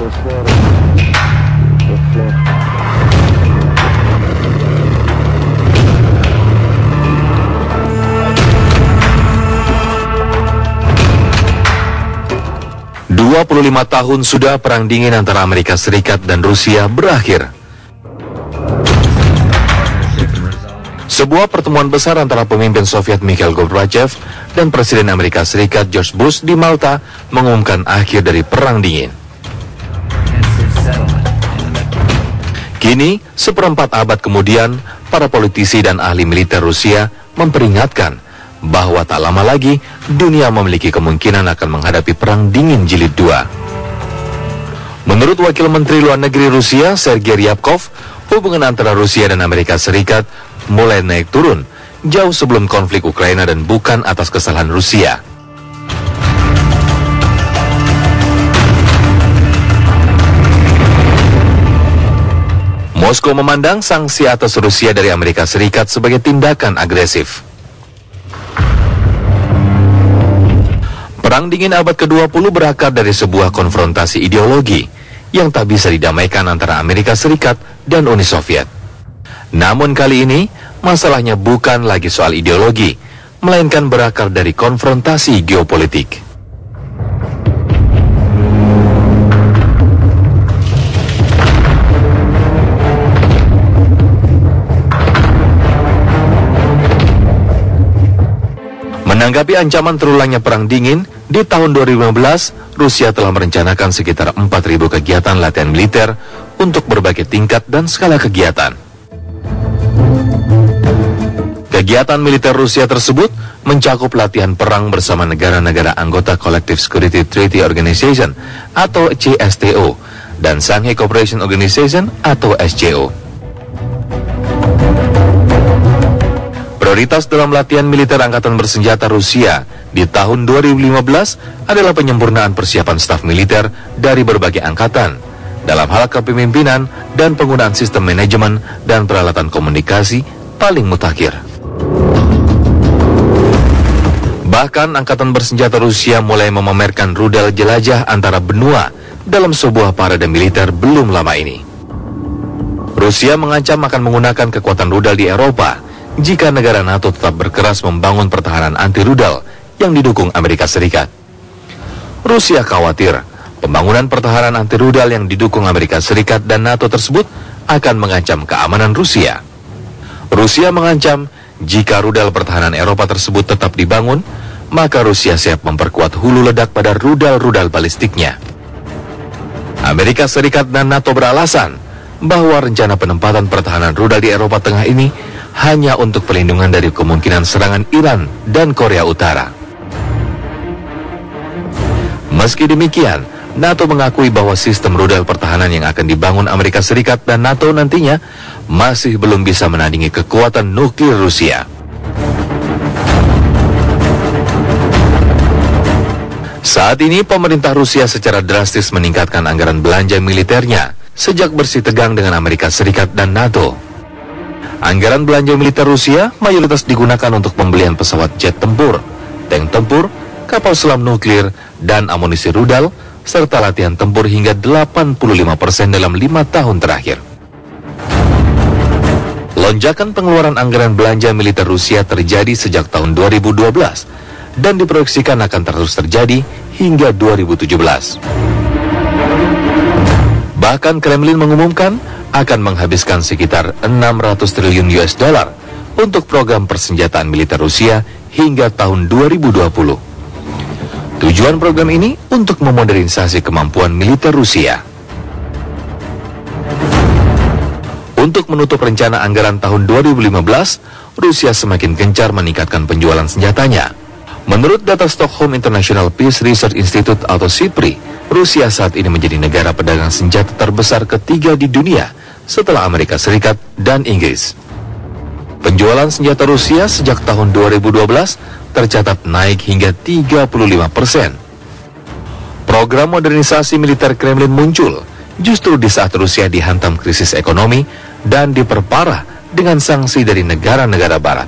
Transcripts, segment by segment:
...25 tahun sudah perang dingin antara Amerika Serikat dan Rusia berakhir. Sebuah pertemuan besar antara pemimpin Soviet Mikhail Gorbachev dan Presiden Amerika Serikat George Bush di Malta mengumumkan akhir dari perang dingin. Kini, seperempat abad kemudian, para politisi dan ahli militer Rusia memperingatkan bahwa tak lama lagi dunia memiliki kemungkinan akan menghadapi perang dingin jilid 2. Menurut Wakil Menteri Luar Negeri Rusia, Sergei Ryabkov, hubungan antara Rusia dan Amerika Serikat mulai naik turun jauh sebelum konflik Ukraina dan bukan atas kesalahan Rusia. Moskow memandang sanksi atas Rusia dari Amerika Serikat sebagai tindakan agresif. Perang dingin abad ke-20 berakar dari sebuah konfrontasi ideologi yang tak bisa didamaikan antara Amerika Serikat dan Uni Soviet. Namun kali ini, masalahnya bukan lagi soal ideologi, melainkan berakar dari konfrontasi geopolitik. Menanggapi ancaman terulangnya perang dingin, di tahun 2015, Rusia telah merencanakan sekitar 4.000 kegiatan latihan militer untuk berbagai tingkat dan skala kegiatan. Kegiatan militer Rusia tersebut mencakup latihan perang bersama negara-negara anggota Collective Security Treaty Organization atau CSTO dan Shanghai Cooperation Organization atau SCO. Prioritas dalam latihan militer Angkatan Bersenjata Rusia di tahun 2015 adalah penyempurnaan persiapan staf militer dari berbagai angkatan dalam hal kepemimpinan dan penggunaan sistem manajemen dan peralatan komunikasi paling mutakhir. Bahkan Angkatan Bersenjata Rusia mulai memamerkan rudal jelajah antara benua dalam sebuah parade militer belum lama ini. Rusia mengancam akan menggunakan kekuatan rudal di Eropa jika negara NATO tetap berkeras membangun pertahanan anti-rudal yang didukung Amerika Serikat. Rusia khawatir pembangunan pertahanan anti-rudal yang didukung Amerika Serikat dan NATO tersebut akan mengancam keamanan Rusia. Rusia mengancam jika rudal pertahanan Eropa tersebut tetap dibangun, maka Rusia siap memperkuat hulu ledak pada rudal-rudal balistiknya. Amerika Serikat dan NATO beralasan bahwa rencana penempatan pertahanan rudal di Eropa Tengah ini hanya untuk perlindungan dari kemungkinan serangan Iran dan Korea Utara. Meski demikian, NATO mengakui bahwa sistem rudal pertahanan yang akan dibangun Amerika Serikat dan NATO nantinya masih belum bisa menandingi kekuatan nuklir Rusia. Saat ini, pemerintah Rusia secara drastis meningkatkan anggaran belanja militernya sejak bersih tegang dengan Amerika Serikat dan NATO. Anggaran belanja militer Rusia mayoritas digunakan untuk pembelian pesawat jet tempur, tank tempur, kapal selam nuklir, dan amunisi rudal, serta latihan tempur hingga 85% dalam 5 tahun terakhir. Lonjakan pengeluaran anggaran belanja militer Rusia terjadi sejak tahun 2012 dan diproyeksikan akan terus terjadi hingga 2017. Bahkan Kremlin mengumumkan akan menghabiskan sekitar 600 triliun US dollar untuk program persenjataan militer Rusia hingga tahun 2020. Tujuan program ini untuk memodernisasi kemampuan militer Rusia. Untuk menutup rencana anggaran tahun 2015, Rusia semakin gencar meningkatkan penjualan senjatanya. Menurut data Stockholm International Peace Research Institute atau SIPRI, Rusia saat ini menjadi negara pedagang senjata terbesar ketiga di dunia setelah Amerika Serikat dan Inggris. Penjualan senjata Rusia sejak tahun 2012 tercatat naik hingga 35%. Program modernisasi militer Kremlin muncul justru di saat Rusia dihantam krisis ekonomi dan diperparah dengan sanksi dari negara-negara barat.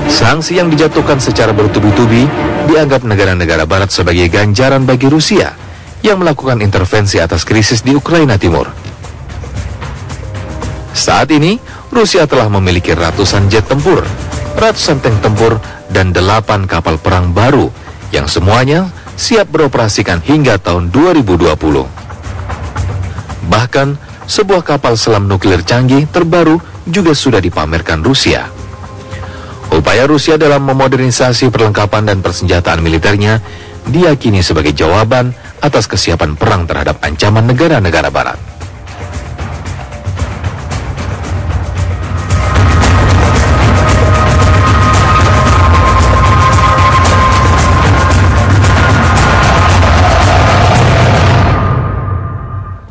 Sanksi yang dijatuhkan secara bertubi-tubi dianggap negara-negara barat sebagai ganjaran bagi Rusia yang melakukan intervensi atas krisis di Ukraina Timur. Saat ini, Rusia telah memiliki ratusan jet tempur, ratusan tank tempur, dan 8 kapal perang baru yang semuanya siap beroperasikan hingga tahun 2020. Bahkan, sebuah kapal selam nuklir canggih terbaru juga sudah dipamerkan Rusia. Upaya Rusia dalam memodernisasi perlengkapan dan persenjataan militernya diyakini sebagai jawaban atas kesiapan perang terhadap ancaman negara-negara Barat.